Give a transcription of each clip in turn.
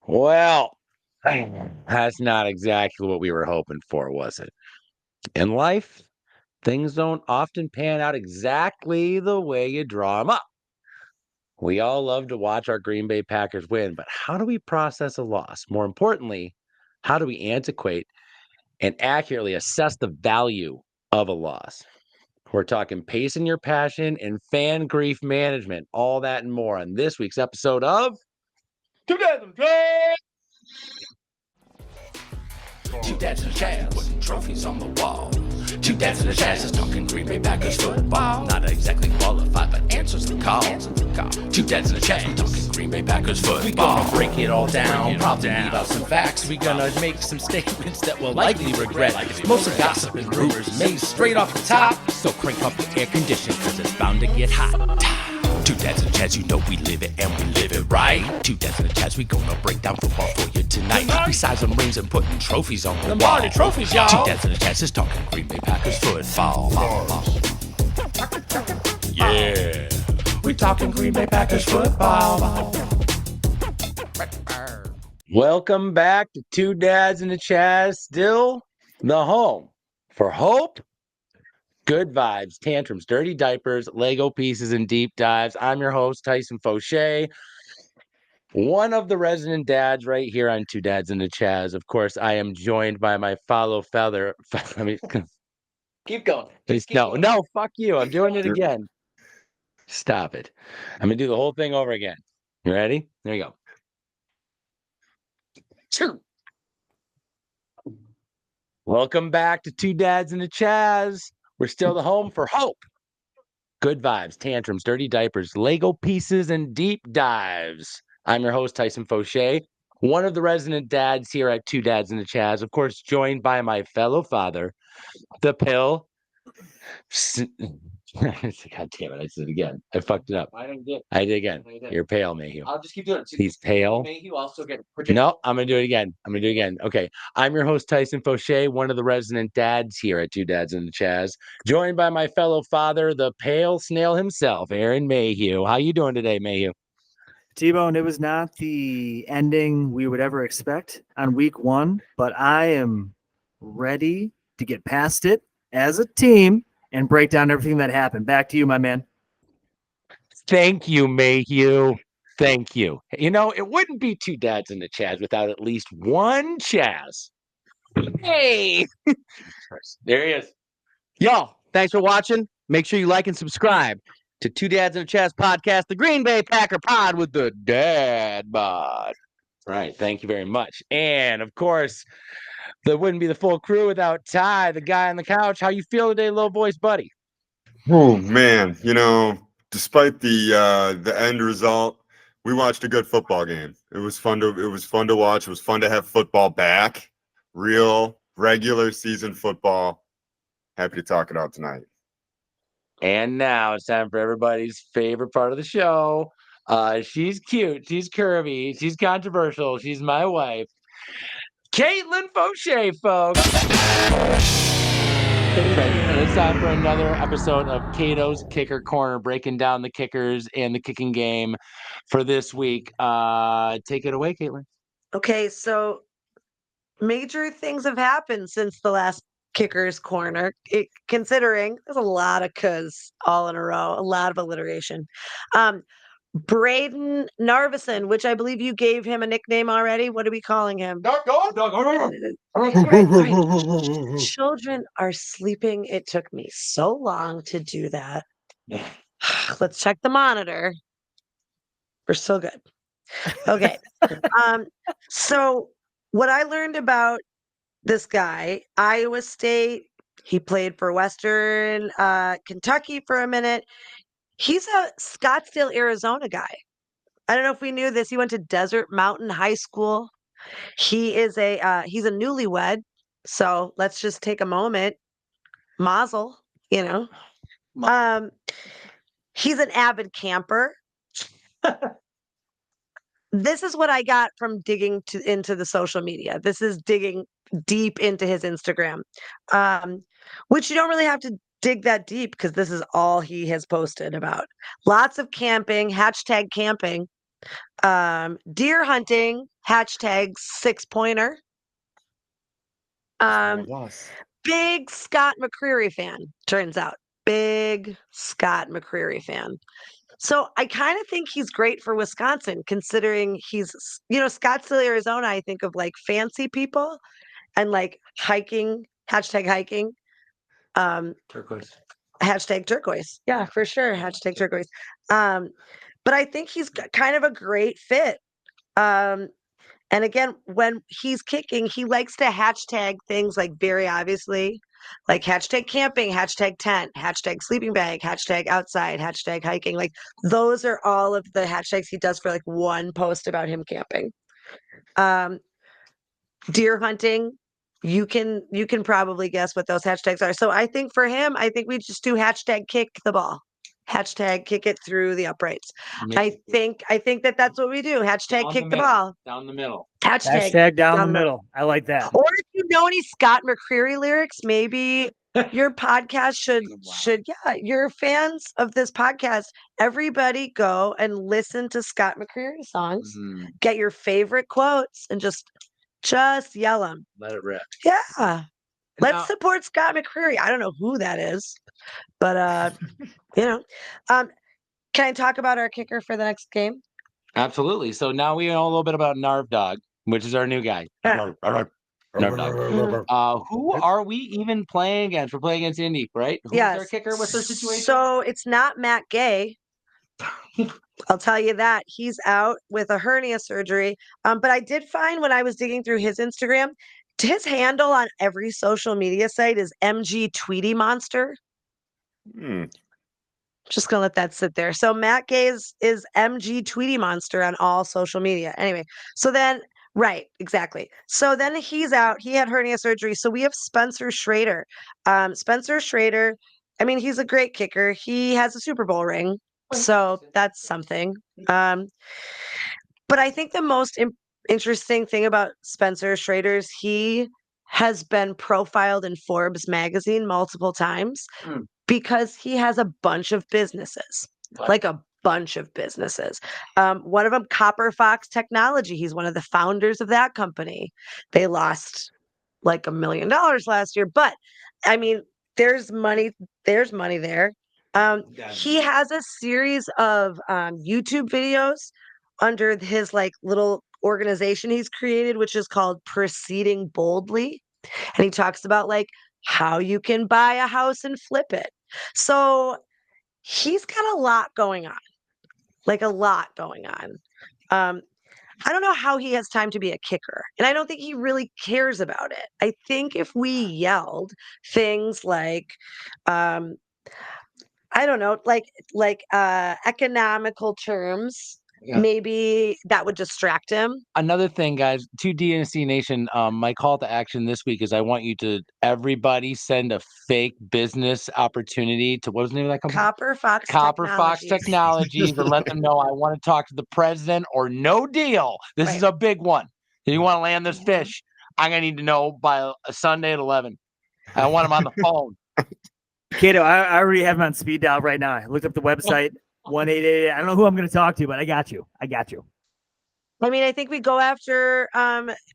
Well, that's not exactly what we were hoping for, was it? In life, things don't often pan out exactly the way you draw them up. We all love to watch our Green Bay Packers win, but how do we process a loss? More importantly, how do we antiquate and accurately assess the value of a loss? We're talking pacing your passion and fan grief management, all that and more on this week's episode of 2012. Two dads and a Chaz, putting trophies on the wall. Two dads and a Chaz is talking Green Bay Packers football. Not exactly qualified, but answers the call. Two dads and a Chaz, talking Green Bay Packers football. We gonna break it all down, probably leave out some facts. We gonna make some statements that we'll likely regret. Most of gossip and rumors made straight off the top. So crank up the air condition, cause it's bound to get hot. Two dads and a Chaz, you know we live it and we live it right. Two dads and a Chaz, we gonna break down football for you tonight. Besides them rings and putting trophies on the wall. Trophies, y'all. Two dads and a Chaz is talking Green Bay Packers football. Yeah, we talking Green Bay Packers football. Welcome back to Two Dads and a Chaz, still the home for hope, good vibes, tantrums, dirty diapers, Lego pieces, and deep dives. I'm your host, Tyson Fauché, one of the resident dads right here on Two Dads and a Chaz. Of course, I am joined by my fellow feather. I mean, Keep going. no, fuck you. I'm doing it again. Stop it. I'm going to do the whole thing over again. You ready? There you go. Two. Welcome back to Two Dads and a Chaz. We're still the home for hope, good vibes, tantrums, dirty diapers, Lego pieces, and deep dives. I'm your host, Tyson Fauché, one of the resident dads here at Two Dads and a Chaz. Of course, joined by my fellow father, the pill. God damn it, I said it again. I fucked it up. I did again. You're pale, Mayhew. I'll just keep doing it. He's pale. Mayhew also get No, I'm going to do it again. Okay. I'm your host, Tyson Fauché, one of the resident dads here at Two Dads and the Chaz, joined by my fellow father, the pale snail himself, Aaron Mayhew. How you doing today, Mayhew? T-Bone, it was not the ending we would ever expect on week one, but I am ready to get past it as a team and break down everything that happened. Back to you, my man. Thank you, Mayhew. Thank you. You know, it wouldn't be Two Dads and the Chaz without at least one Chaz. Hey, there he is. Y'all, thanks for watching. Make sure you like and subscribe to Two Dads and a Chaz podcast, the Green Bay Packer pod with the dad bod. Right. Thank you very much. And of course, there wouldn't be the full crew without Ty, the guy on the couch. How you feel today, little voice buddy? Oh man, despite the end result, we watched a good football game. It was fun to watch. It was fun to have football back. Real regular season football. Happy to talk it out tonight. And now it's time for everybody's favorite part of the show. She's cute, she's curvy, she's controversial, she's my wife, Caitlin Fauché, folks. It's time for another episode of Cato's Kicker Corner, breaking down the kickers and the kicking game for this week. Take it away, Caitlin. Okay, so major things have happened since the last Kicker's Corner, considering there's a lot of "cuz" all in a row, a lot of alliteration. Braden Narvison, which I believe you gave him a nickname already. What are we calling him? Right. Children are sleeping. It took me so long to do that. Let's check the monitor. We're still good. Okay. So what I learned about this guy, Iowa State, he played for Western Kentucky for a minute. He's a Scottsdale, Arizona guy. I don't know if we knew this. He went to Desert Mountain High School. He is he's a newlywed. So let's just take a moment. Mazel, He's an avid camper. This is what I got from digging into the social media. This is digging deep into his Instagram, which you don't really have to dig that deep because this is all he has posted about. Lots of camping, #camping. Deer hunting, hashtag 6-pointer. Big Scott McCreery fan, turns out. Big Scott McCreery fan. So I kind of think he's great for Wisconsin, considering he's, Scottsdale, Arizona. I think of like fancy people and like hiking, hashtag hiking, Turquoise. hashtag turquoise. Yeah, for sure. Hashtag turquoise. But I think he's kind of a great fit. And again, when he's kicking, he likes to hashtag things like very obviously, like hashtag camping, hashtag tent, hashtag sleeping bag, hashtag outside, hashtag hiking. Like those are all of the hashtags he does for like one post about him camping. Deer hunting, you can probably guess what those hashtags are. So I think for him, I think we just do hashtag kick the ball. Hashtag kick it through the uprights. I think that's what we do. Hashtag kick the ball. Down the middle. Hashtag down the middle. I like that. Or if you know any Scott McCreery lyrics, maybe your podcast should you're fans of this podcast. Everybody go and listen to Scott McCreery songs. Get your favorite quotes and just yell them. Let it rip. Yeah. Let's support Scott McCreery. I don't know who that is, but can I talk about our kicker for the next game? Absolutely. So now we know a little bit about Narv Dog, which is our new guy. Yeah. Narv Dog. Who are we even playing against? We're playing against Indy, right? Who's our kicker? What's their situation? So it's not Matt Gay. I'll tell you that. He's out with a hernia surgery. But I did find when I was digging through his Instagram, his handle on every social media site is MG Tweety Monster. Just gonna let that sit there. So Matt Gay is MG Tweety Monster on all social media. Anyway, so then right, exactly. So then he's out. He had hernia surgery. So we have Spencer Schrader. Spencer Schrader, I mean, he's a great kicker. He has a Super Bowl ring. So that's something. But I think the most interesting thing about Spencer Schrader is he has been profiled in Forbes magazine multiple times because he has a bunch of businesses, like a bunch of businesses. One of them, Copper Fox Technology. He's one of the founders of that company. They lost like $1 million last year, but I mean, there's money there. He has a series of YouTube videos under his like little organization he's created, which is called Proceeding Boldly. And he talks about like how you can buy a house and flip it. So he's got a lot going on, like a lot going on. I don't know how he has time to be a kicker, and I don't think he really cares about it. I think if we yelled things like, I don't know, like economical terms, maybe that would distract him. Another thing, guys, to DNC Nation, my call to action this week is I want you to everybody send a fake business opportunity to what was the name of that company? Copper Fox Technologies and let them know I want to talk to the president or no deal. This is a big one. If you want to land this fish, I'm going to need to know by a Sunday at 11. I want him on the phone. Cato, I already have him on speed dial right now. I looked up the website, 188. I don't know who I'm going to talk to, but I got you. I mean, I think we go after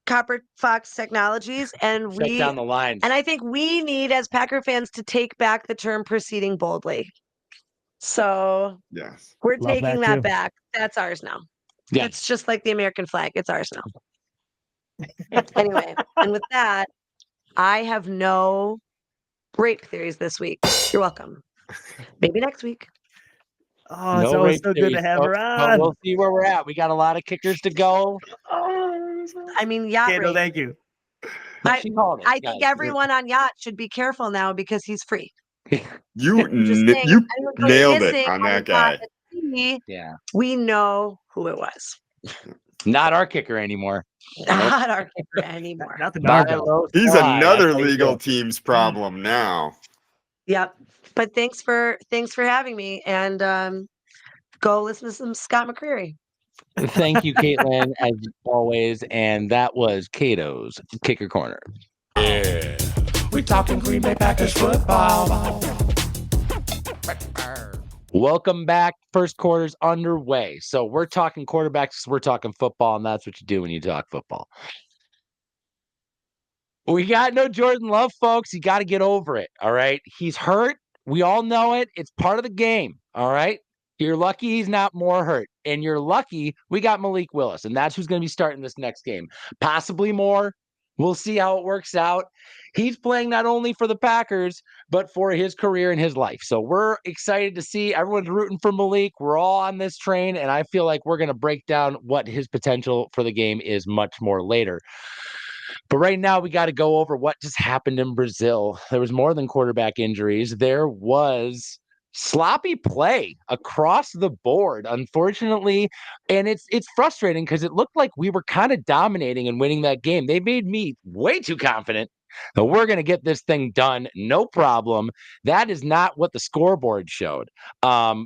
Copper Fox Technologies and Shut down the lines. And I think we need, as Packer fans, to take back the term proceeding boldly. So yes, we're taking that back. That's ours now. Yeah. It's just like the American flag. It's ours now. Anyway, and with that, I have no rape theories this week. You're welcome. Maybe next week. Oh, it's always so good to have her on. We'll see where we're at. We got a lot of kickers to go. I mean, yacht Cato, rape. thank you. I think everyone on yacht should be careful now because he's free. You nailed it on that guy. Yeah. We know who it was. Not our kicker anymore. Not our kicker anymore. Not the Nardo. He's another legal team's problem now. Yep. But thanks for having me, and go listen to some Scott McCreery. Thank you, Caitlin, as always. And that was Cato's Kicker Corner. Yeah, we talking Green Bay Packers football. Welcome back. First quarter's underway. So we're talking quarterbacks, we're talking football, and that's what you do when you talk football. We got no Jordan Love, folks. You got to get over it. All right. He's hurt. We all know it. It's part of the game. All right. You're lucky he's not more hurt. And you're lucky we got Malik Willis. And that's who's going to be starting this next game. Possibly more. We'll see how it works out. He's playing not only for the Packers, but for his career and his life. So we're excited to see. Everyone's rooting for Malik. We're all on this train. And I feel like we're going to break down what his potential for the game is much more later. But right now, we got to go over what just happened in Brazil. There was more than quarterback injuries. There was sloppy play across the board, unfortunately, and it's frustrating because it looked like we were kind of dominating and winning that game. They made me way too confident that we're going to get this thing done, no problem. That is not what the scoreboard showed.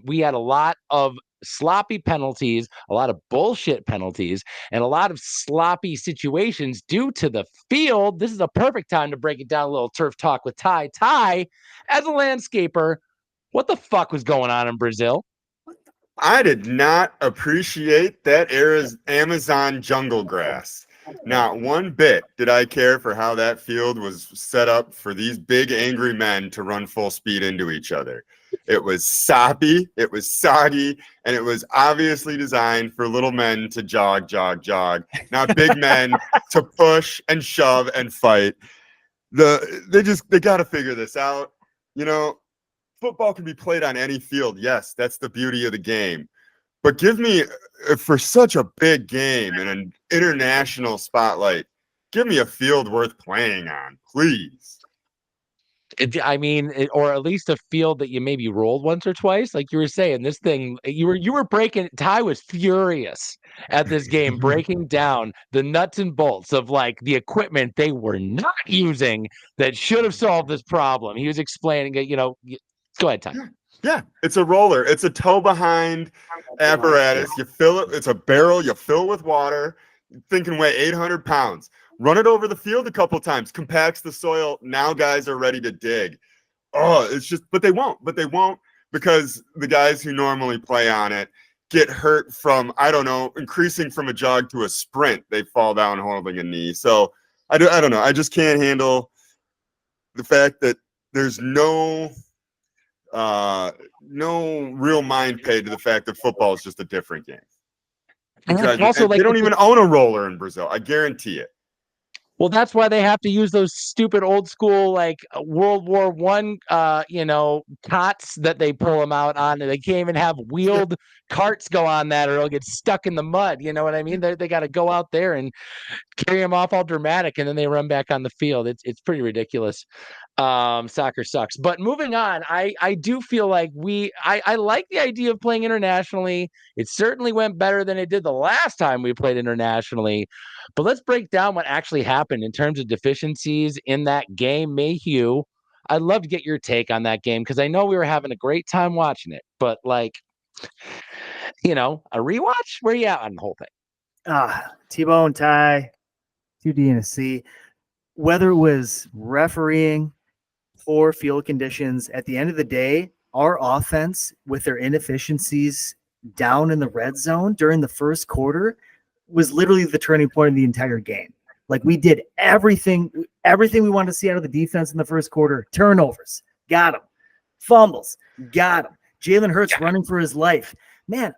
We had a lot of sloppy penalties, a lot of bullshit penalties, and a lot of sloppy situations due to the field. This is a perfect time to break it down a little turf talk with Ty. Ty, as a landscaper, what the fuck was going on in Brazil? I did not appreciate that era's Amazon jungle grass. Not one bit did I care for how that field was set up for these big angry men to run full speed into each other. It was soppy, it was soggy, and it was obviously designed for little men to jog, not big men to push and shove and fight. They got to figure this out. You know, football can be played on any field. Yes, that's the beauty of the game. But give me, for such a big game and an international spotlight, give me a field worth playing on, please. Or at least a field that you maybe rolled once or twice. Like you were saying, this thing, you were breaking. Ty was furious at this game, breaking down the nuts and bolts of like the equipment they were not using that should have solved this problem. He was explaining it, go ahead, Ty. Yeah, it's a roller. It's a toe behind apparatus. You fill it. It's a barrel. You fill with water. Thinking weigh 800 pounds. Run it over the field a couple times. Compacts the soil. Now guys are ready to dig. Oh, it's just, but they won't. Because the guys who normally play on it get hurt from, I don't know, increasing from a jog to a sprint. They fall down holding a knee. So I don't know. I just can't handle the fact that there's no real mind paid to the fact that football is just a different game. Because also, they don't even own a roller in Brazil. I guarantee it. Well, that's why they have to use those stupid old school like World War I, cots that they pull them out on. They can't even have wheeled carts go on that, or they'll get stuck in the mud. You know what I mean? They got to go out there and carry them off all dramatic, and then they run back on the field. It's pretty ridiculous. Soccer sucks. But moving on, I do feel like I like the idea of playing internationally. It certainly went better than it did the last time we played internationally. But let's break down what actually happened in terms of deficiencies in that game. Mayhew, I'd love to get your take on that game because I know we were having a great time watching it. But a rewatch? Where you at on the whole thing? T-Bone, Ty, 2D and a C. Whether it was refereeing, poor field conditions, at the end of the day, our offense with their inefficiencies down in the red zone during the first quarter was literally the turning point of the entire game. Like we did everything we wanted to see out of the defense in the first quarter. Turnovers, got them. Fumbles, got them. Jalen Hurts running for his life. Man,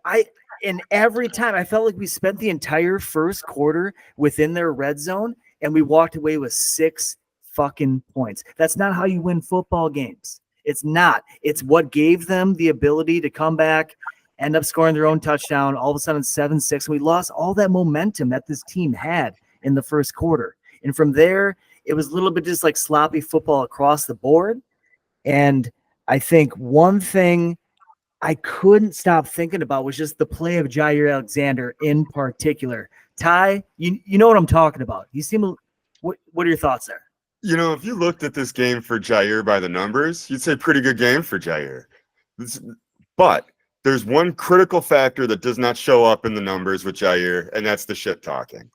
and every time I felt like we spent the entire first quarter within their red zone and we walked away with 6 fucking points. That's not how you win football games. It's not. It's what gave them the ability to come back, end up scoring their own touchdown, all of a sudden 7-6. We lost all that momentum that this team had in the first quarter. And from there, it was a little bit just like sloppy football across the board. And I think one thing I couldn't stop thinking about was just the play of Jair Alexander in particular. Ty, you know what I'm talking about. You seem what are your thoughts there? If you looked at this game for Jair by the numbers, you'd say pretty good game for Jair. But there's one critical factor that does not show up in the numbers with Jair, and that's the shit talking.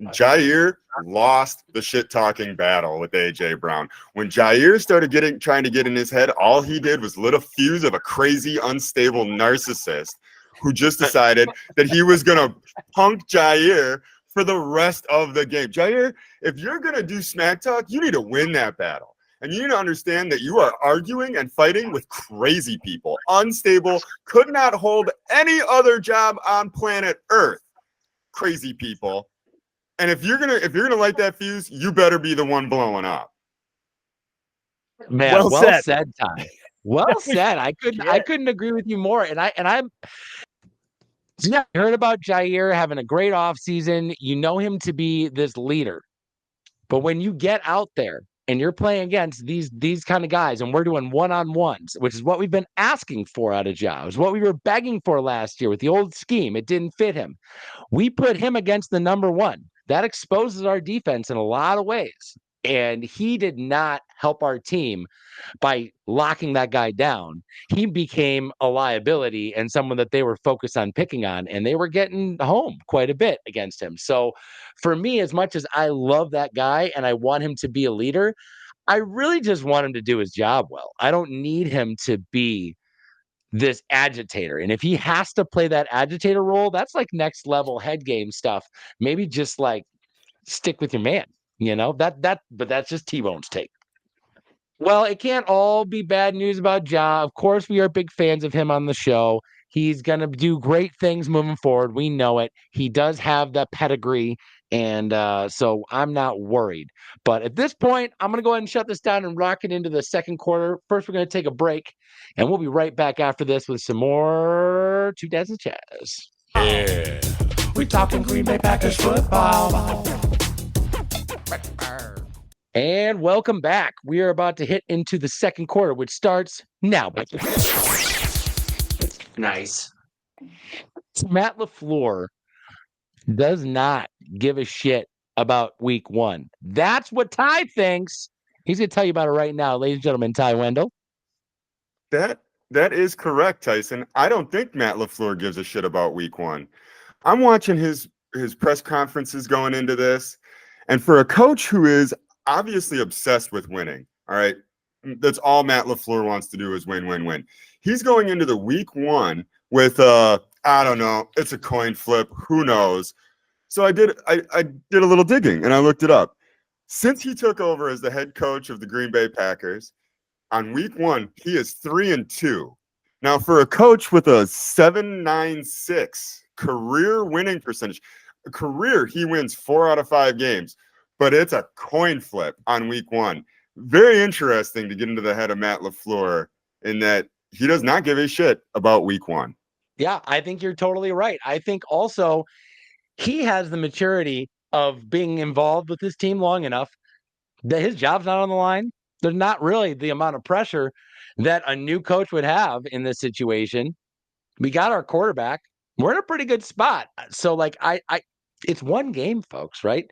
Jair lost the shit talking battle with AJ Brown. When Jair started trying to get in his head, all he did was lit a fuse of a crazy, unstable narcissist who just decided that he was going to punk Jair for the rest of the game. Jair, if you're going to do smack talk, you need to win that battle. And you need to understand that you are arguing and fighting with crazy people, unstable, could not hold any other job on planet Earth. Crazy people. And if you're gonna light that fuse, you better be the one blowing up. Man, Well said. said, Ty. Well said. I couldn't agree with you more. And I'm yeah, I heard about Jair having a great offseason. You know him to be this leader. But when you get out there and you're playing against these kind of guys, and we're doing one-on-ones, which is what we've been asking for out of Ja, is what we were begging for last year with the old scheme. It didn't fit him. We put him against the number one. That exposes our defense in a lot of ways. And he did not help our team by locking that guy down. He became a liability and someone that they were focused on picking on, and they were getting home quite a bit against him. So for me, as much as I love that guy and I want him to be a leader, I really just want him to do his job well. I don't need him to be this agitator. And if he has to play that agitator role, that's like next level head game stuff. Maybe just like stick with your man, but that's just T-Bone's take. Well, it can't all be bad news about Ja. Of course, we are big fans of him on the show. He's going to do great things moving forward. We know it. He does have that pedigree, and so I'm not worried. But at this point, I'm going to go ahead and shut this down and rock it into the second quarter. First, we're going to take a break, and we'll be right back after this with some more Two Dads and Chaz. Yeah, we talking Green Bay Packers football. And welcome back. We are about to hit into the second quarter, which starts now. Nice. Matt LaFleur does not give a shit about week one. That's what Ty thinks. He's going to tell you about it right now, ladies and gentlemen. Ty Wendell. That is correct, Tyson. I don't think Matt LaFleur gives a shit about week one. I'm watching his press conferences going into this, and for a coach who is obviously obsessed with winning, all right, that's all Matt LaFleur wants to do is win, win, win. He's going into the week one with I don't know, it's a coin flip, who knows. So I did a little digging and I looked it up. Since he took over as the head coach of the Green Bay Packers, on week one, he is 3-2. Now, for a coach with a 7.96 career winning percentage, he wins 4 out of 5 games, but it's a coin flip on week one. Very interesting to get into the head of Matt LaFleur in that he does not give a shit about week one. Yeah, I think you're totally right. I think also he has the maturity of being involved with his team long enough that his job's not on the line. There's not really the amount of pressure that a new coach would have in this situation. We got our quarterback. We're in a pretty good spot. So like it's one game, folks, right?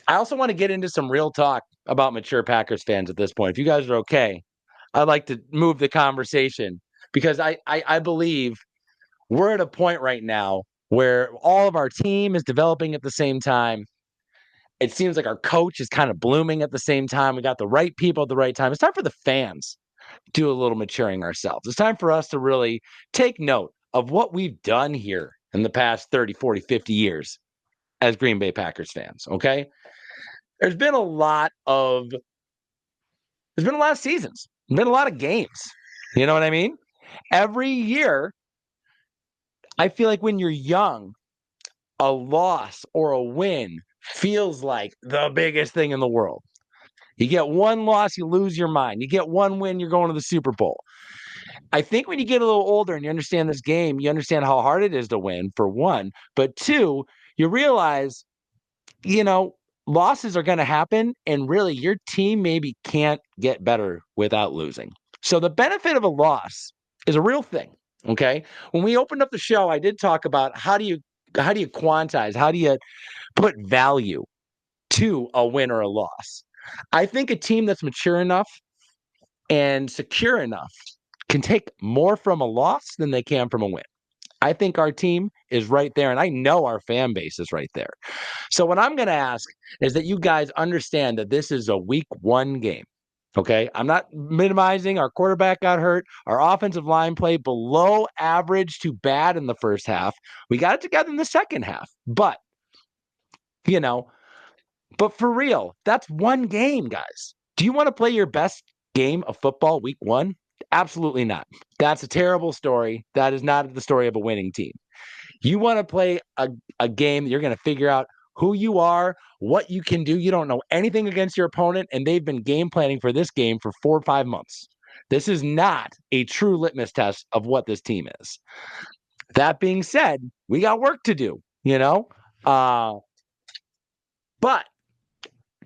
I also want to get into some real talk about mature Packers fans at this point. If you guys are okay, I'd like to move the conversation because I believe we're at a point right now where all of our team is developing at the same time. It seems like our coach is kind of blooming at the same time. We got the right people at the right time. It's time for the fans to do a little maturing ourselves. It's time for us to really take note of what we've done here in the past 30, 40, 50 years as Green Bay Packers fans, okay? There's been a lot of seasons. There's been a lot of games. You know what I mean? Every year, I feel like when you're young, a loss or a win feels like the biggest thing in the world. You get one loss, you lose your mind. You get one win, you're going to the Super Bowl. I think when you get a little older and you understand this game, you understand how hard it is to win, for one. But two, you realize, losses are going to happen. And really, your team maybe can't get better without losing. So the benefit of a loss is a real thing. Okay. When we opened up the show, I did talk about how do you quantize, how do you put value to a win or a loss? I think a team that's mature enough and secure enough can take more from a loss than they can from a win. I think our team is right there, and I know our fan base is right there. So what I'm going to ask is that you guys understand that this is a week 1 game. Okay, I'm not minimizing. Our quarterback got hurt. Our offensive line played below average to bad in the first half. We got it together in the second half. But, you know, but for real, that's 1 game, guys. Do you want to play your best game of football week 1? Absolutely not. That's a terrible story. That is not the story of a winning team. You want to play a game that you're going to figure out who you are, what you can do. You don't know anything against your opponent, and they've been game planning for this game for 4 or 5 months. This is not a true litmus test of what this team is. That being said, we got work to do, but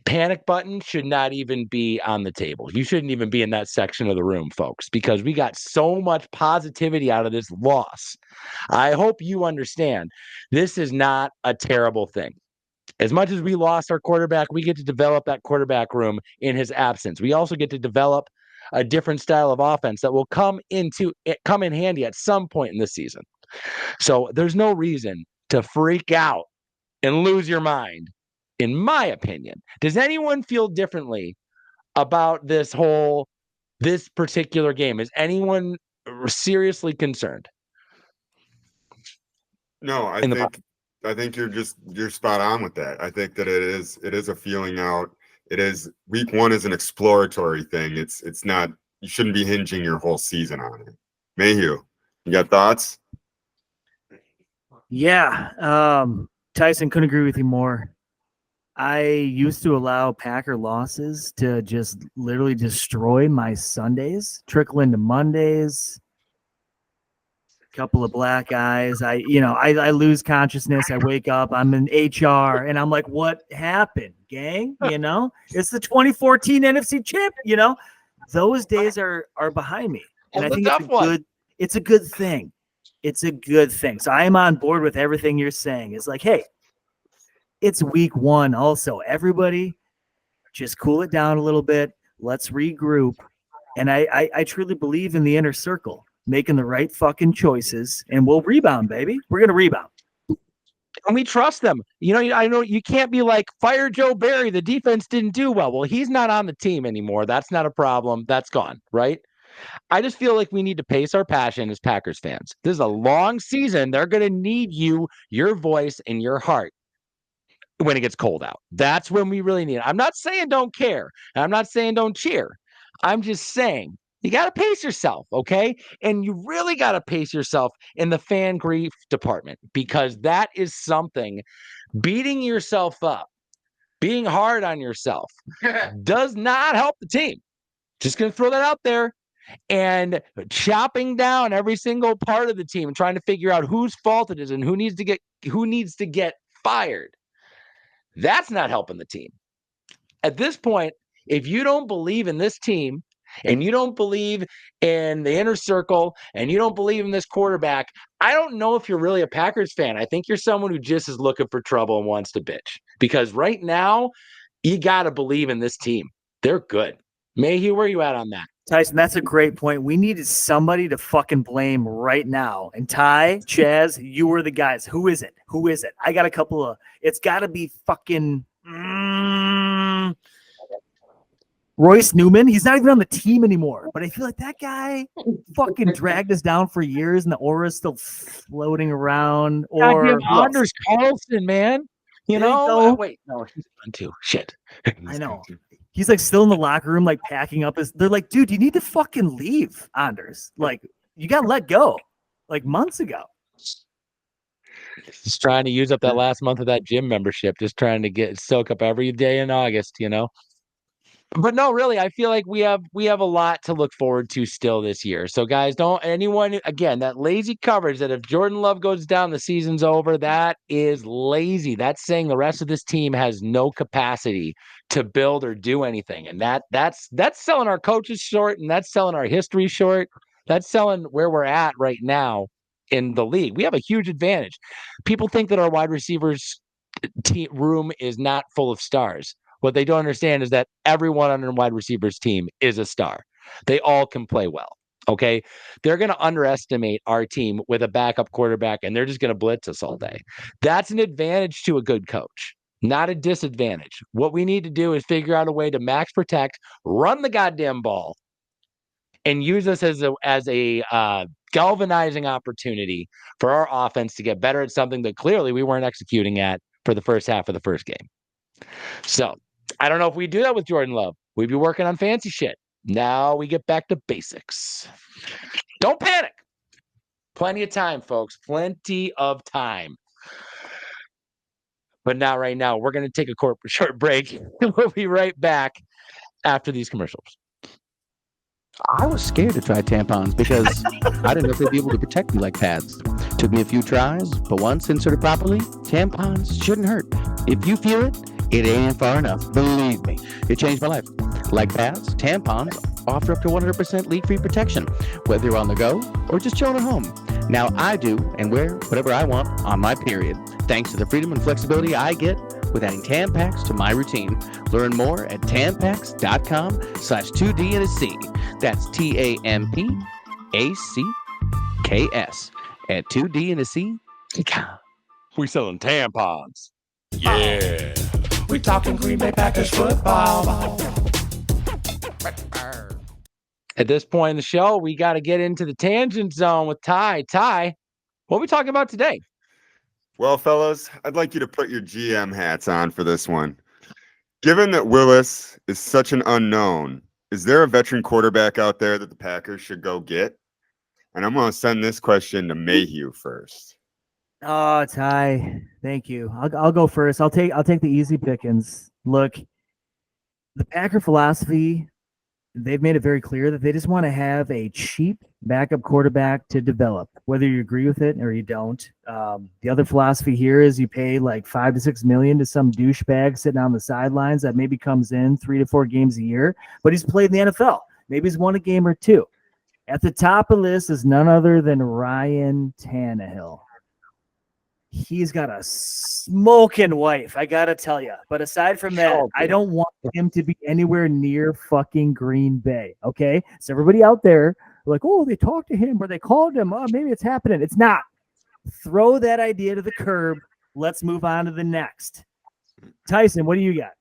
panic button should not even be on the table. You shouldn't even be in that section of the room, folks, because we got so much positivity out of this loss. I hope you understand this is not a terrible thing. As much as we lost our quarterback, we get to develop that quarterback room in his absence. We also get to develop a different style of offense that will come in handy at some point in this season. So there's no reason to freak out and lose your mind, in my opinion. Does anyone feel differently about this particular game? Is anyone seriously concerned? No, I think you're spot on with that. I think that it is a feeling out. It is week 1 is an exploratory thing. It's not, you shouldn't be hinging your whole season on it. Mayhew, you got thoughts? Yeah. Tyson, couldn't agree with you more. I used to allow Packer losses to just literally destroy my Sundays, trickle into Mondays, couple of black eyes. I lose consciousness. I wake up, I'm in HR, and I'm like, what happened, gang? It's the 2014 NFC champ. Those days are behind me. And I think it's a good thing. It's a good thing. So I am on board with everything you're saying. It's like, hey, it's week 1 also. Everybody just cool it down a little bit. Let's regroup. And I truly believe in the inner circle, making the right fucking choices, and we'll rebound, baby. We're going to rebound. And we trust them. I know you can't be like, fire Joe Barry. The defense didn't do well. Well, he's not on the team anymore. That's not a problem. That's gone, right? I just feel like we need to pace our passion as Packers fans. This is a long season. They're going to need you, your voice, and your heart when it gets cold out. That's when we really need it. I'm not saying don't care. I'm not saying don't cheer. I'm just saying you got to pace yourself, okay? And you really got to pace yourself in the fan grief department, because that is something. Beating yourself up, being hard on yourself does not help the team. Just going to throw that out there. And chopping down every single part of the team and trying to figure out whose fault it is and who needs to get fired. That's not helping the team. At this point, if you don't believe in this team and you don't believe in the inner circle and you don't believe in this quarterback, I don't know if you're really a Packers fan. I think you're someone who just is looking for trouble and wants to bitch. Because right now, you got to believe in this team. They're good. Mayhew, where are you at on that? Tyson, that's a great point. We needed somebody to fucking blame right now. And Ty, Chaz, you were the guys. Who is it? I got a couple of. It's got to be fucking Royce Newman. He's not even on the team anymore. But I feel like that guy fucking dragged us down for years, and the aura is still floating around. Or Anders Carlson, man. Wait, no, he's on too. Shit. I know. He's like still in the locker room, like packing up they're like, dude, you need to fucking leave, Anders. Like, you got let go like months ago. He's trying to use up that last month of that gym membership, just trying to soak up every day in August, But no, really, I feel like we have a lot to look forward to still this year. So guys, that lazy coverage that if Jordan Love goes down, the season's over, that is lazy. That's saying the rest of this team has no capacity to build or do anything. And that's selling our coaches short, and that's selling our history short. That's selling where we're at right now in the league. We have a huge advantage. People think that our wide receivers room is not full of stars. What they don't understand is that everyone on the wide receivers team is a star. They all can play well. Okay. They're going to underestimate our team with a backup quarterback, and they're just going to blitz us all day. That's an advantage to a good coach, not a disadvantage. What we need to do is figure out a way to max protect, run the goddamn ball, and use this as a galvanizing opportunity for our offense to get better at something that clearly we weren't executing at for the first half of the first game. So I don't know if we do that with Jordan Love. We'd be working on fancy shit. Now we get back to basics. Don't panic. Plenty of time, folks. Plenty of time. But not right now. We're going to take a short break. We'll be right back after these commercials. I was scared to try tampons because I didn't know if they'd be able to protect me like pads. Took me a few tries, but once inserted properly, tampons shouldn't hurt. If you feel it, it ain't far enough. Believe me, it changed my life. Like pads, tampons offer up to 100% leak-free protection, whether you're on the go or just chilling at home. Now I do and wear whatever I want on my period, thanks to the freedom and flexibility I get with adding Tampax to my routine. Learn more at tampax.com/2D and a C. That's TAMPACKS at 2D and a C. We selling tampons. Yeah. We talking Green Bay Packers football. At this point in the show, we got to get into the tangent zone with Ty. Ty, what are we talking about today? Well, fellas, I'd like you to put your GM hats on for this one. Given that Willis is such an unknown, is there a veteran quarterback out there that the Packers should go get? And I'm going to send this question to Mayhew first. Oh, Ty, thank you. I'll go first. I'll take the easy pickings. Look, the Packer philosophy, they've made it very clear that they just want to have a cheap backup quarterback to develop, whether you agree with it or you don't. The other philosophy here is you pay like $5 to $6 million to some douchebag sitting on the sidelines that maybe comes in 3 to 4 games a year, but he's played in the NFL. Maybe he's won a game or two. At the top of the list is none other than Ryan Tannehill. He's got a smoking wife, I gotta tell you. But aside from that, I don't want him to be anywhere near fucking Green Bay. Okay, so everybody out there, like, oh, they talked to him or they called him. Oh, maybe it's happening. It's not. Throw that idea to the curb. Let's move on to the next. Tyson, what do you got?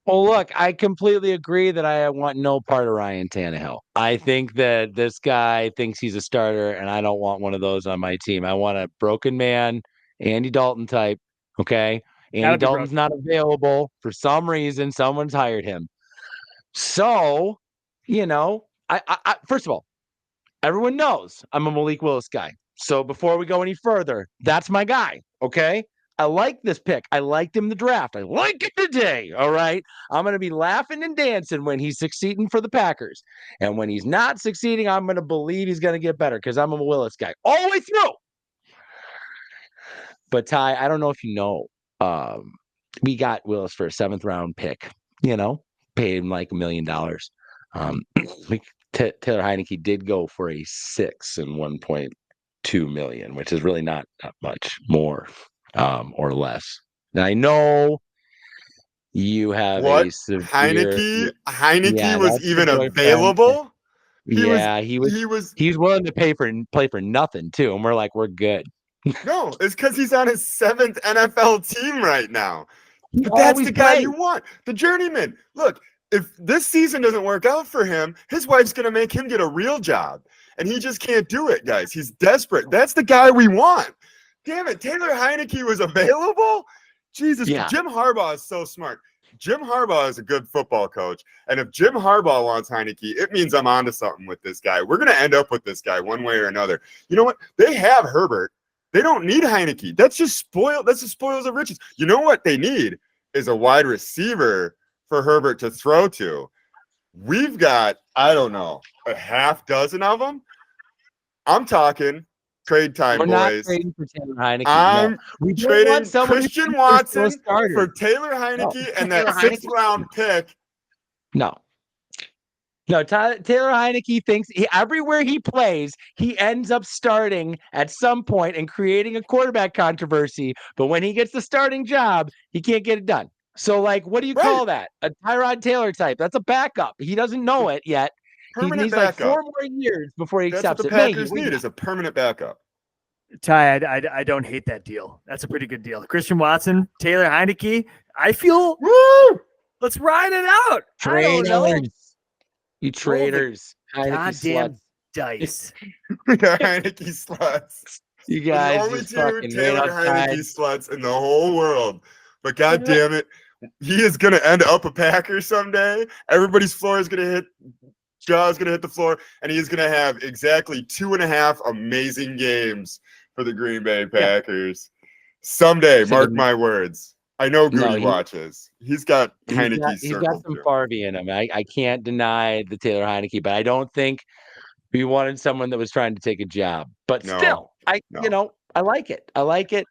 Well, look, I completely agree that I want no part of Ryan Tannehill. I think that this guy thinks he's a starter, and I don't want one of those on my team. I want a broken man, Andy Dalton type, okay? Andy Dalton's not available. For some reason, someone's hired him. So, I first of all, everyone knows I'm a Malik Willis guy. So before we go any further, that's my guy, okay? I like this pick. I liked him in the draft. I like it today. All right. I'm going to be laughing and dancing when he's succeeding for the Packers. And when he's not succeeding, I'm going to believe he's going to get better because I'm a Willis guy all the way through. But Ty, I don't know if you know, we got Willis for a 7th round pick, paid him like $1 million. Taylor Heineke did go for a 6 and 1.2 million, which is really not that much more. Or less. Now I know you have a severe Heineke was even available. He was willing to play for nothing too, and we're like, we're good. No, it's because he's on his 7th NFL team right now. But that's the guy you want, the journeyman. Look, if this season doesn't work out for him, his wife's gonna make him get a real job, and he just can't do it, guys. He's desperate. That's the guy we want. Damn it, Taylor Heineke was available? Jesus, yeah. Jim Harbaugh is so smart. Jim Harbaugh is a good football coach. And if Jim Harbaugh wants Heineke, it means I'm onto something with this guy. We're going to end up with this guy one way or another. You know what? They have Herbert. They don't need Heineke. That's just spoiled. That's the spoils of riches. You know what they need is a wide receiver for Herbert to throw to. We've got, I don't know, a half dozen of them. I'm talking trade time, We're boys. Not trading for Taylor Heineke. I'm trading Christian Watson for Taylor Heineke and that 6th round pick. No, Taylor Heineke thinks everywhere he plays, he ends up starting at some point and creating a quarterback controversy. But when he gets the starting job, he can't get it done. So, like, what do you call that? A Tyrod Taylor type. That's a backup. He doesn't know it yet. He Permanent needs like backup. 4 more years before he That's what accepts the it. Mayhew, Packers what do you need got? is a permanent backup. Ty, I don't hate that deal. That's a pretty good deal. Christian Watson, Taylor Heineke. I feel Woo! let's ride it out. I don't know. Traitors. You Roll the traitors. Heineke goddamn sluts. dice. The Heineke sluts. You We're the guys only just two fucking wait Taylor outside. Heineke sluts in the whole world. But god damn it, he is gonna end up a Packer someday. Everybody's floor is gonna hit. Jaw's gonna hit the floor, and he's gonna have exactly 2.5 amazing games for the Green Bay Packers. Someday, mark my words. I know Goody watches. He's got Heineke he's got circled some too. Farby in him. I can't deny the Taylor Heineke, but I don't think we wanted someone that was trying to take a job. But still, I like it. I like it.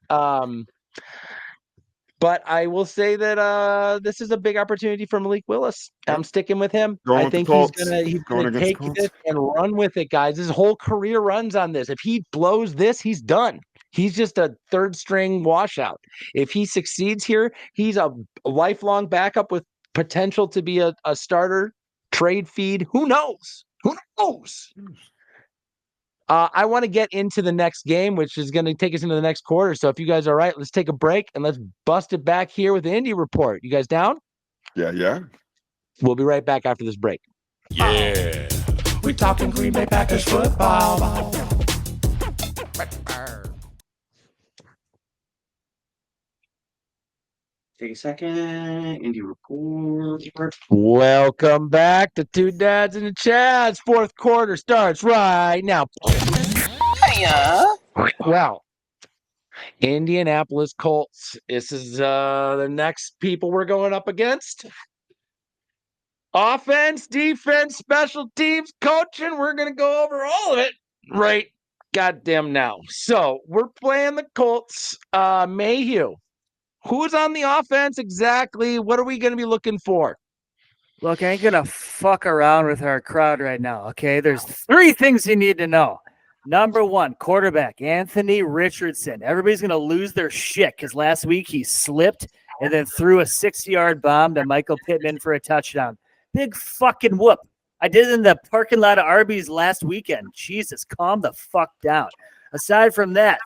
But I will say that this is a big opportunity for Malik Willis. I'm sticking with him. Going I with the think Colts. he's Going gonna against the take Colts. this and run with it, guys. His whole career runs on this. If he blows this, he's done. He's just a third string washout. If he succeeds here, he's a lifelong backup with potential to be a starter, trade feed. Who knows? Who knows? I want to get into the next game, which is going to take us into the next quarter. So if you guys are all right, let's take a break and let's bust it back here with the Indy Report. You guys down? Yeah. We'll be right back after this break. Yeah. We talking Green Bay Packers football. Take a second. Indy Report. Welcome back to Two Dads and a Chads. Fourth quarter starts right now. Well, Indianapolis Colts. This is the next people we're going up against. Offense, defense, special teams, coaching. We're going to go over all of it right goddamn now. So we're playing the Colts. Mayhew. Who's on the offense exactly? What are we going to be looking for? Look, I ain't gonna fuck around with our crowd right now. Okay, there's 3 things you need to know. Number 1, quarterback Anthony Richardson. Everybody's gonna lose their shit because last week he slipped and then threw a 60-yard bomb to Michael Pittman for a touchdown. Big fucking whoop. I did it in the parking lot of Arby's last weekend. Jesus, calm the fuck down. Aside from that,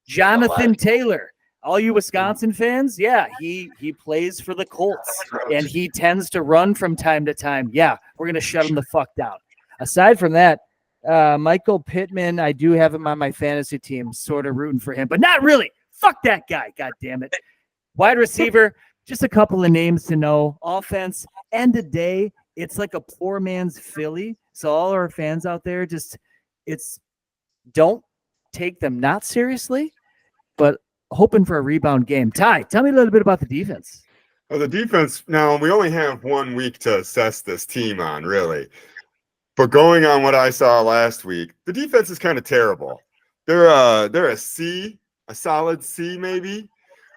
Jonathan Taylor. All you Wisconsin fans, yeah, he plays for the Colts, and he tends to run from time to time. Yeah, we're going to shut him the fuck down. Aside from that, Michael Pittman, I do have him on my fantasy team, sort of rooting for him, but not really. Fuck that guy, god damn it. Wide receiver, just a couple of names to know. Offense, end of day, it's like a poor man's Philly. So all our fans out there, don't take them not seriously, but hoping for a rebound game. Ty, tell me a little bit about the defense. Well, the defense, now we only have 1 week to assess this team on, really. But going on what I saw last week, the defense is kind of terrible. They're a C, a solid C maybe.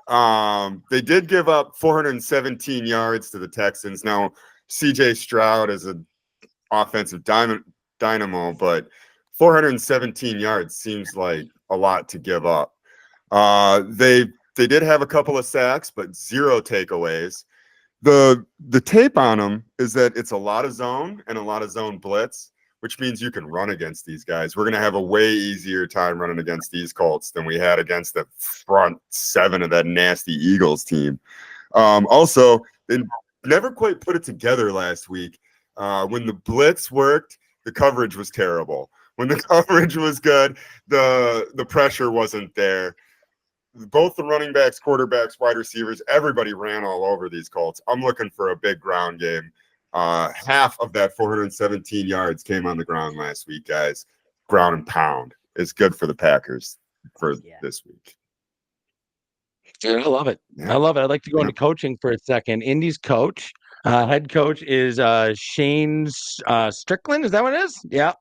They did give up 417 yards to the Texans. Now, CJ Stroud is an offensive dynamo, but 417 yards seems like a lot to give up. They did have a couple of sacks, but 0 takeaways. The tape on them is that it's a lot of zone and a lot of zone blitz, which means you can run against these guys. We're going to have a way easier time running against these Colts than we had against the front 7 of that nasty Eagles team. Also, they never quite put it together last week. When the blitz worked, the coverage was terrible. When the coverage was good, the pressure wasn't there. Both the running backs, quarterbacks, wide receivers, everybody ran all over these Colts. I'm looking for a big ground game. Half of that 417 yards came on the ground last week, guys. Ground and pound is good for the Packers for this week. Yeah, I love it. Yeah. I love it. I'd like to go into coaching for a second. Indy's coach, head coach is Shane Strickland. Is that what it is? Yeah.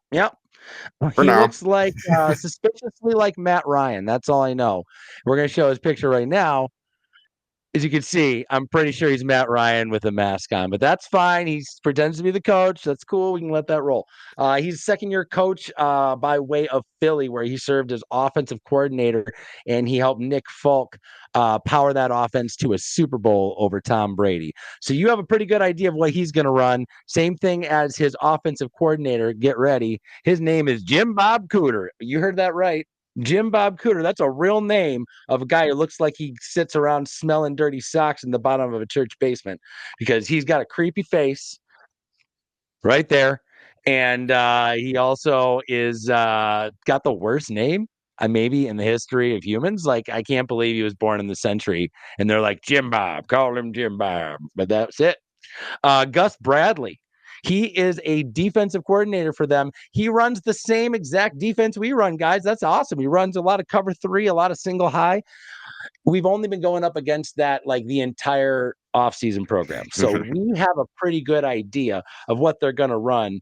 For He now. looks like suspiciously like Matt Ryan. That's all I know. We're going to show his picture right now. As you can see, I'm pretty sure he's Matt Ryan with a mask on, but that's fine. He pretends to be the coach. That's cool. We can let that roll. He's second-year coach by way of Philly, where he served as offensive coordinator, and he helped Nick Folk power that offense to a Super Bowl over Tom Brady. So you have a pretty good idea of what he's going to run. Same thing as his offensive coordinator. Get ready. His name is Jim Bob Cooter. You heard that right. Jim Bob Cooter. That's a real name of a guy who looks like he sits around smelling dirty socks in the bottom of a church basement because he's got a creepy face right there. And he also is got the worst name maybe in the history of humans. Like, I can't believe he was born in the century. And they're like, Jim Bob, call him Jim Bob. But that's it. Gus Bradley. He is a defensive coordinator for them. He runs the same exact defense we run, guys. That's awesome. He runs a lot of cover three, a lot of single high. We've only been going up against that like the entire offseason program. So we have a pretty good idea of what they're going to run.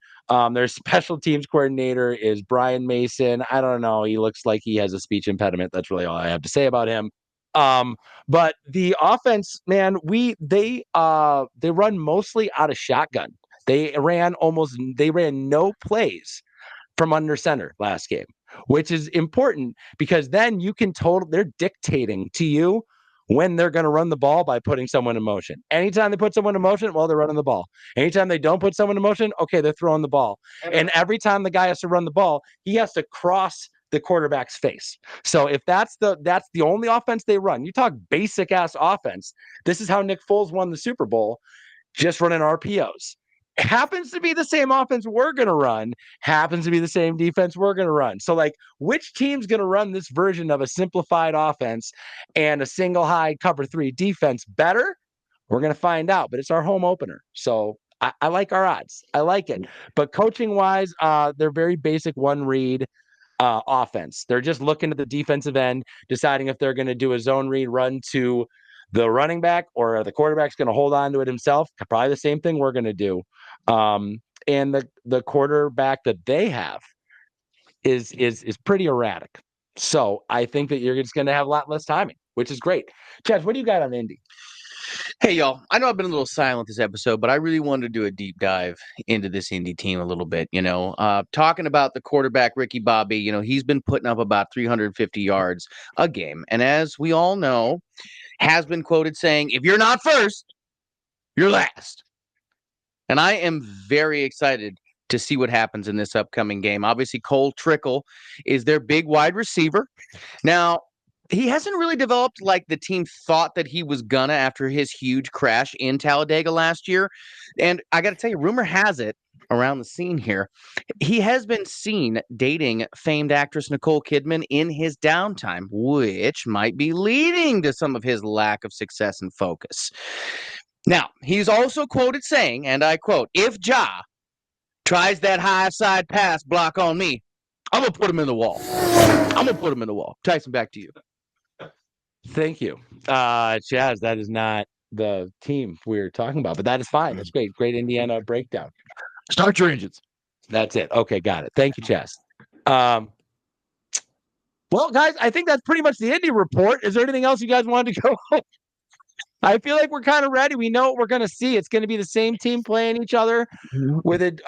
Their special teams coordinator is Brian Mason. I don't know. He looks like he has a speech impediment. That's really all I have to say about him. But the offense, man, they run mostly out of shotgun. They ran no plays from under center last game, which is important because then you can they're dictating to you when they're going to run the ball by putting someone in motion. Anytime they put someone in motion, well, they're running the ball. Anytime they don't put someone in motion, okay, they're throwing the ball. And every time the guy has to run the ball, he has to cross the quarterback's face. So if that's the only offense they run, you talk basic ass offense. This is how Nick Foles won the Super Bowl, just running RPOs. Happens to be the same offense we're going to run, happens to be the same defense we're going to run. So, like, which team's going to run this version of a simplified offense and a single high cover three defense better? We're going to find out, but it's our home opener. So I like our odds. I like it. But coaching wise, they're very basic one read offense. They're just looking at the defensive end, deciding if they're going to do a zone read run to the running back or the quarterback's going to hold on to it himself. Probably the same thing we're going to do. And the quarterback that they have is pretty erratic. So I think that you're just going to have a lot less timing, which is great. Chaz, what do you got on Indy? Hey, y'all. I know I've been a little silent this episode, but I really wanted to do a deep dive into this Indy team a little bit. Talking about the quarterback, Ricky Bobby, he's been putting up about 350 yards a game. And as we all know, has been quoted saying, if you're not first, you're last. And I am very excited to see what happens in this upcoming game. Obviously, Cole Trickle is their big wide receiver. Now, he hasn't really developed like the team thought that he was gonna after his huge crash in Talladega last year. And I got to tell you, rumor has it around the scene here, he has been seen dating famed actress Nicole Kidman in his downtime, which might be leading to some of his lack of success and focus. Now, he's also quoted saying, and I quote, if Ja tries that high side pass block on me, I'm going to put him in the wall. Tyson, back to you. Thank you. Chaz, that is not the team we're talking about, but that is fine. That's great. Great Indiana breakdown. Start your engines. That's it. Okay, got it. Thank you, Chaz. Well, guys, I think that's pretty much the Indy report. Is there anything else you guys wanted to go? I feel like we're kind of ready. We know what we're going to see. It's going to be the same team playing each other. With it,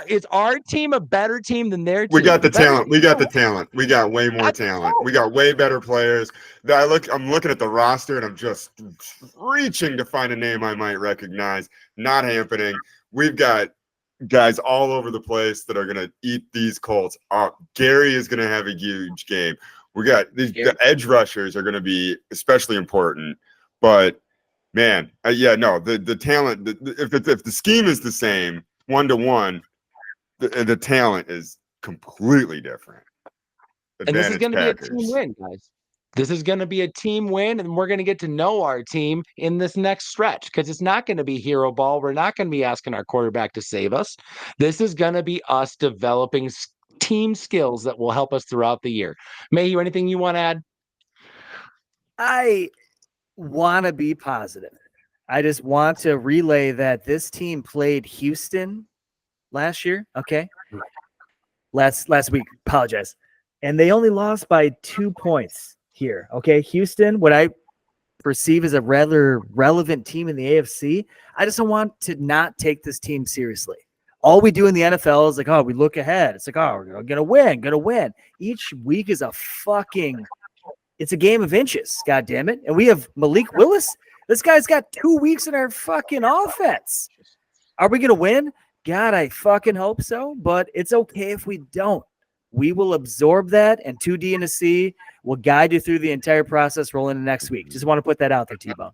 is our team a better team than their team? We got the talent. We got the talent. We got way more talent. We got way better players. I'm looking at the roster and I'm just reaching to find a name I might recognize. Not happening. We've got guys all over the place that are going to eat these Colts up. Gary is going to have a huge game. We got the edge rushers are going to be especially important, but man, the talent. If the scheme is the same, 1-to-1, the talent is completely different. And this is going to be a team win, guys. This is going to be a team win, and we're going to get to know our team in this next stretch because it's not going to be hero ball. We're not going to be asking our quarterback to save us. This is going to be us developing team skills that will help us throughout the year. Mayhew, anything you want to add? I want to be positive. I just want to relay that this team played Houston last year. Okay. Last week. Apologize. And they only lost by 2 points here. Okay. Houston, when I perceive as a rather relevant team in the AFC, I just don't want to not take this team seriously. All we do in the NFL is like, oh, we look ahead. It's like, oh, we're going to win. Each week is it's a game of inches, God damn it. And we have Malik Willis. This guy's got 2 weeks in our fucking offense. Are we going to win? God, I fucking hope so, but it's okay if we don't. We will absorb that, and 2D and a C will guide you through the entire process rolling into next week. Just want to put that out there, T-Bone.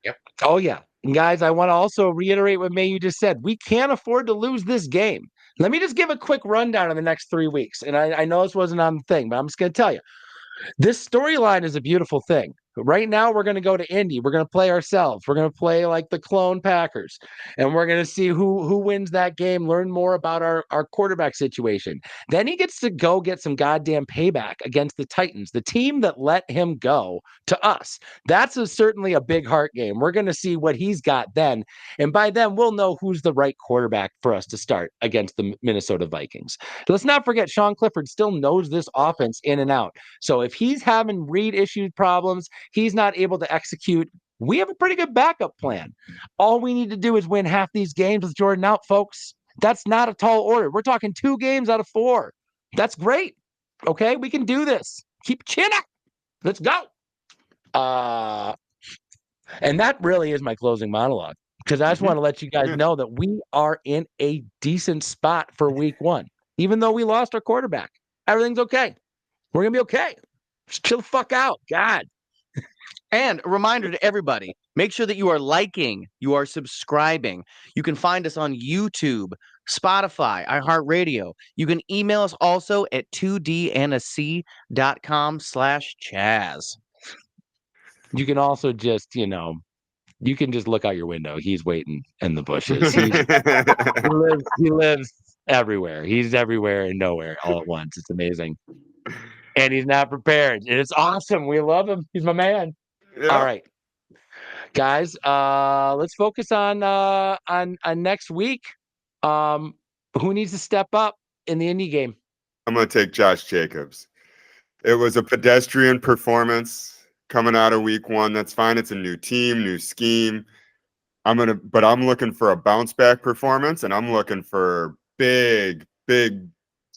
Yep. Oh, yeah. And guys, I want to also reiterate what May you just said. We can't afford to lose this game. Let me just give a quick rundown of the next 3 weeks. And I know this wasn't on the thing, but I'm just going to tell you. This storyline is a beautiful thing. Right now, we're going to go to Indy. We're going to play ourselves. We're going to play like the clone Packers, and we're going to see who wins that game. Learn more about our quarterback situation. Then he gets to go get some goddamn payback against the Titans, the team that let him go to us. That's certainly a big heart game. We're going to see what he's got then, and by then we'll know who's the right quarterback for us to start against the Minnesota Vikings. Let's not forget Sean Clifford still knows this offense in and out. So if he's having read issue problems, he's not able to execute, we have a pretty good backup plan. All we need to do is win half these games with Jordan out, folks. That's not a tall order. We're talking 2 games out of 4. That's great. Okay, we can do this. Keep chin up. Let's go. And that really is my closing monologue, because I just want to let you guys know that we are in a decent spot for week 1. Even though we lost our quarterback, everything's okay. We're going to be okay. Just chill the fuck out. God. And a reminder to everybody, make sure that you are liking, you are subscribing. You can find us on YouTube, Spotify, iHeartRadio. You can email us also at 2dnc.com/Chaz. You can also just, you can just look out your window. He's waiting in the bushes. He lives everywhere. He's everywhere and nowhere all at once. It's amazing. And he's not prepared. And it's awesome. We love him. He's my man. Yeah. All right. Guys, let's focus on next week. Who needs to step up in the Indy game? I'm going to take Josh Jacobs. It was a pedestrian performance coming out of week 1. That's fine. It's a new team, new scheme. But I'm looking for a bounce back performance, and I'm looking for big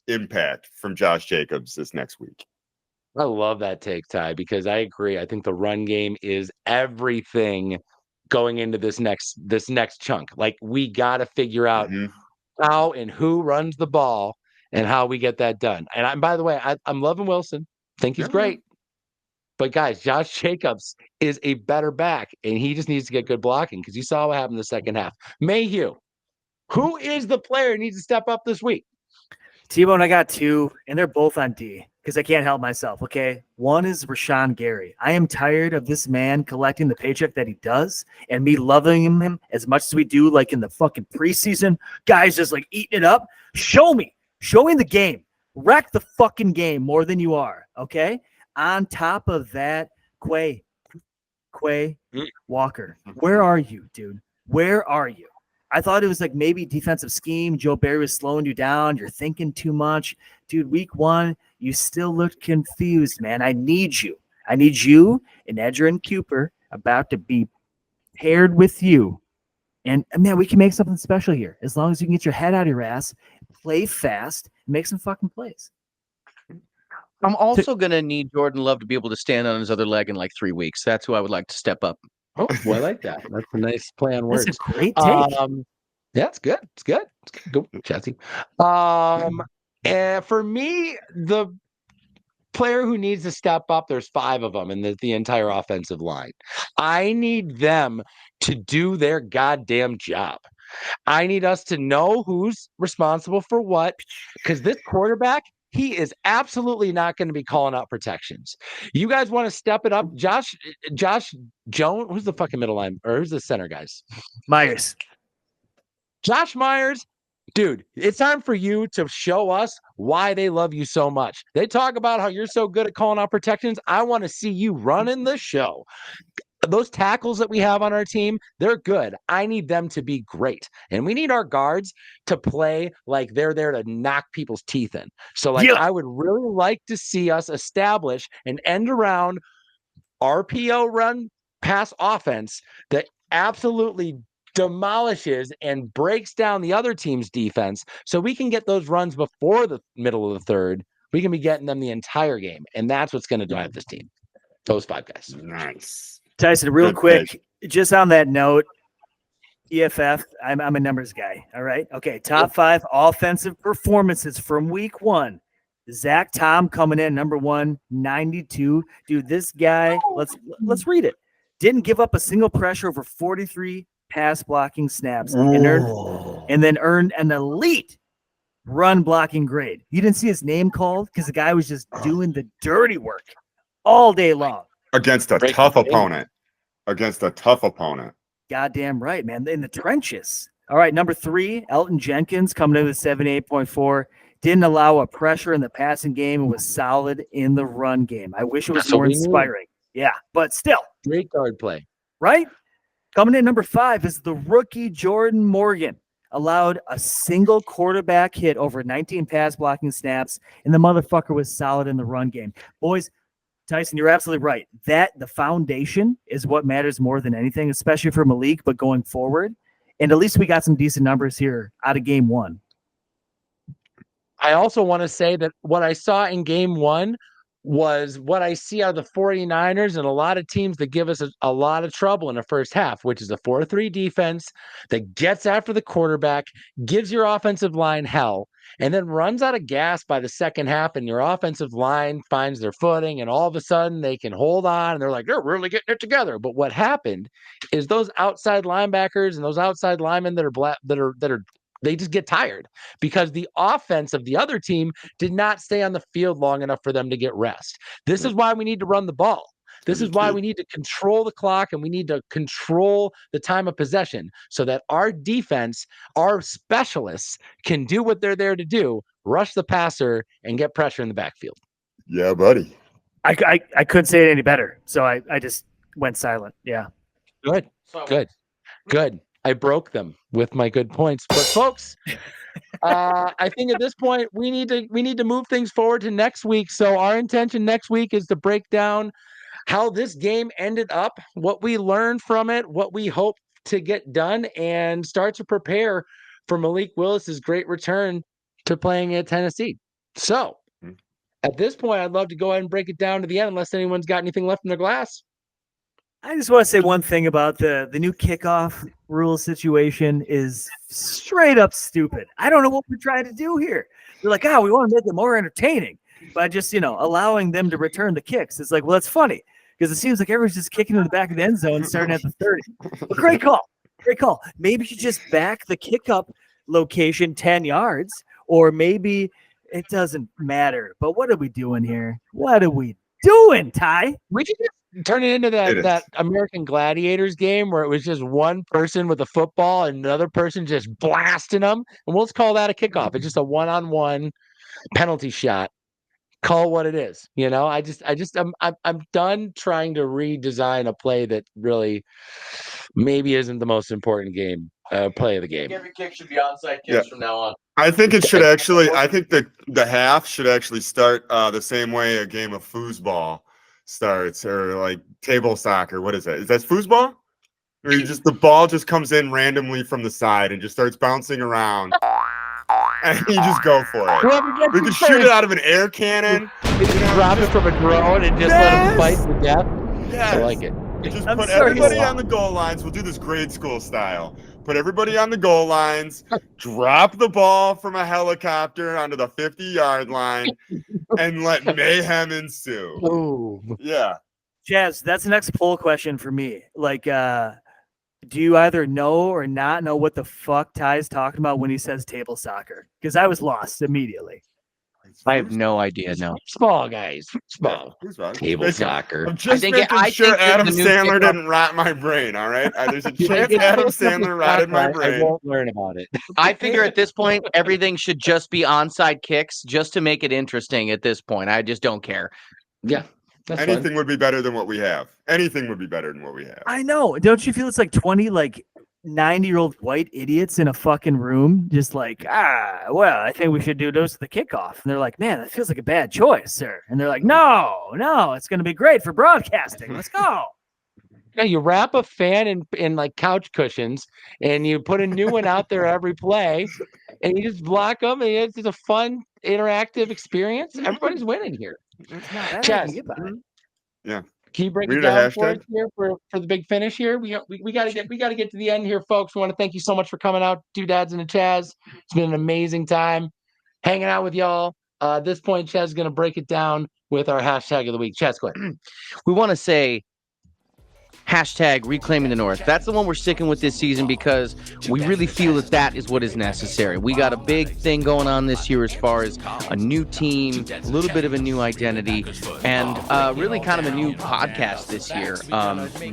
impact from Josh Jacobs this next week. I love that take, Ty, because I agree. I think the run game is everything going into this next chunk. Like, we got to figure out how and who runs the ball and how we get that done. And by the way, I'm loving Wilson. Think he's great. But guys, Josh Jacobs is a better back, and he just needs to get good blocking, because you saw what happened in the second half. Mayhew, who is the player who needs to step up this week? T-Bone, I got 2, and they're both on D because I can't help myself, okay? One is Rashawn Gary. I am tired of this man collecting the paycheck that he does and me loving him as much as we do, like in the fucking preseason. Guys just like eating it up. Show me the game. Wreck the fucking game more than you are, okay? On top of that, Quay Walker, where are you, dude? Where are you? I thought it was like maybe defensive scheme. Joe Barry was slowing you down. You're thinking too much. Dude, week 1, you still looked confused, man. I need you. And Edgerrin Cooper about to be paired with you. And, man, we can make something special here as long as you can get your head out of your ass, play fast, and make some fucking plays. I'm also going to need Jordan Love to be able to stand on his other leg in like 3 weeks. That's who I would like to step up. Oh, well, I like that. That's a nice play on words. That's a great take. Yeah, it's good. It's good. Go, Chazzy. And for me, the player who needs to step up, there's 5 of them in the entire offensive line. I need them to do their goddamn job. I need us to know who's responsible for what, because this quarterback, he is absolutely not going to be calling out protections. You guys want to step it up? Josh Jones, who's the fucking middle line, or who's the center, guys? Myers. Josh Myers, dude, it's time for you to show us why they love you so much. They talk about how you're so good at calling out protections. I want to see you running the show. Those tackles that we have on our team, they're good. I need them to be great. And we need our guards to play like they're there to knock people's teeth in. So, I would really like to see us establish an end around RPO run pass offense that absolutely demolishes and breaks down the other team's defense so we can get those runs before the middle of the third. We can be getting them the entire game. And that's what's going to drive this team. Those 5 guys. Nice. Tyson, real Good quick, just on that note, EFF, I'm a numbers guy. All right. Okay. Top 5 offensive performances from week 1. Zach Tom coming in number 1, 92. Dude, this guy, let's read it. Didn't give up a single pressure over 43 pass blocking snaps and then earned an elite run blocking grade. You didn't see his name called because the guy was just doing the dirty work all day long. Against a tough opponent. Against a tough opponent. Goddamn right, man. In the trenches. All right, number 3, Elton Jenkins coming in with 78.4. Didn't allow a pressure in the passing game and was solid in the run game. I wish it was more inspiring. Yeah, but still. Great guard play. Right? Coming in number 5 is the rookie Jordan Morgan. Allowed a single quarterback hit over 19 pass blocking snaps, and the motherfucker was solid in the run game. Boys, Tyson, you're absolutely right. The foundation is what matters more than anything, especially for Malik, but going forward. And at least we got some decent numbers here out of game 1. I also want to say that what I saw in game 1 was what I see out of the 49ers and a lot of teams that give us a lot of trouble in the first half, which is a 4-3 defense that gets after the quarterback, gives your offensive line hell, and then runs out of gas by the second half, and your offensive line finds their footing, and all of a sudden they can hold on, and they're like, they're really getting it together. But what happened is those outside linebackers and those outside linemen that are they just get tired because the offense of the other team did not stay on the field long enough for them to get rest. This is why we need to run the ball. This is why we need to control the clock and we need to control the time of possession so that our defense, our specialists can do what they're there to do, rush the passer and get pressure in the backfield. Yeah, buddy. I couldn't say it any better. So I just went silent. Yeah. Good. I broke them with my good points. But folks, I think at this point we need to move things forward to next week. So our intention next week is to break down how this game ended up, what we learned from it, what we hope to get done, and start to prepare for Malik Willis's great return to playing at Tennessee. So at this point, I'd love to go ahead and break it down to the end unless anyone's got anything left in their glass. I just want to say one thing about the new kickoff rule situation is straight up stupid. I don't know what we're trying to do here. They're like, we want to make it more entertaining by just, allowing them to return the kicks. It's like, well, that's funny because it seems like everyone's just kicking in the back of the end zone starting at the 30. But great call. Maybe you just back the kick up location 10 yards, or maybe it doesn't matter. But what are we doing here? What are we doing, Ty? We should just turn it into that American Gladiators game where it was just one person with a football and another person just blasting them, and we'll just call that a kickoff. It's just a one-on-one penalty shot. Call what it is. I'm done trying to redesign a play that really maybe isn't the most important play of the game. Every kick should be onside kicks from now on. I think it should actually. I think the half should actually start the same way a game of foosball starts, or like table soccer. What is that? Is that foosball? Or the ball just comes in randomly from the side and just starts bouncing around, and you just go for it. We can shoot it out of an air cannon. Drop it from a drone and just let them fight to death. Yes. I like it. Just put everybody on the goal lines. We'll do this grade school style. Put everybody on the goal lines, drop the ball from a helicopter onto the 50-yard line, and let mayhem ensue. Ooh. Yeah. Jazz, that's the next poll question for me. Like, do you either know or not know what the fuck Ty's talking about when he says table soccer? Because I was lost immediately. I have no idea. No. Small guys. Small. Table soccer. I'm just making sure Adam Sandler didn't rot my brain, all right? There's a chance Adam Sandler rotted my brain. I won't learn about it. I figure at this point, everything should just be onside kicks just to make it interesting at this point. I just don't care. Yeah. Anything would be better than what we have. Anything would be better than what we have. I know. Don't you feel it's like 20 90-year-old white idiots in a fucking room just like, well, I think we should do those to the kickoff. And they're like, man, that feels like a bad choice, sir. And they're like, no, it's going to be great for broadcasting. Let's go. Yeah, you wrap a fan in like couch cushions, and you put a new one out there every play, and you just block them, and it's just a fun, interactive experience. Everybody's winning here. It's not bad. I Chaz, can get by. Yeah. can you break We it need a down for us hashtag? here for the big finish here? We gotta get to the end here, folks. We want to thank you so much for coming out, Two Dads and a Chaz. It's been an amazing time hanging out with y'all. At this point, Chaz is gonna break it down with our hashtag of the week. Chaz, go ahead. We want to say hashtag reclaiming the North. That's the one we're sticking with this season because we really feel that that is what is necessary. We got a big thing going on this year as far as a new team, a little bit of a new identity, and really kind of a new podcast this year.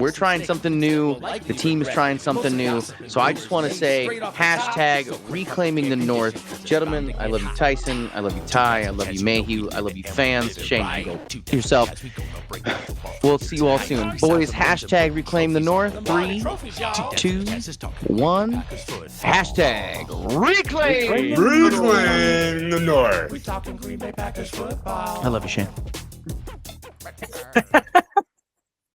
We're trying something new. The team is trying something new. So I just want to say hashtag reclaiming the North. Gentlemen, I love you, Tyson. I love you, Ty. I love you, Mayhew. I love you, fans. Shane, you can go yourself. We'll see you all soon. Boys, hashtag reclaim the North. 3, 2, 1. Hashtag reclaim. Reclaim the North. I love you, Shane.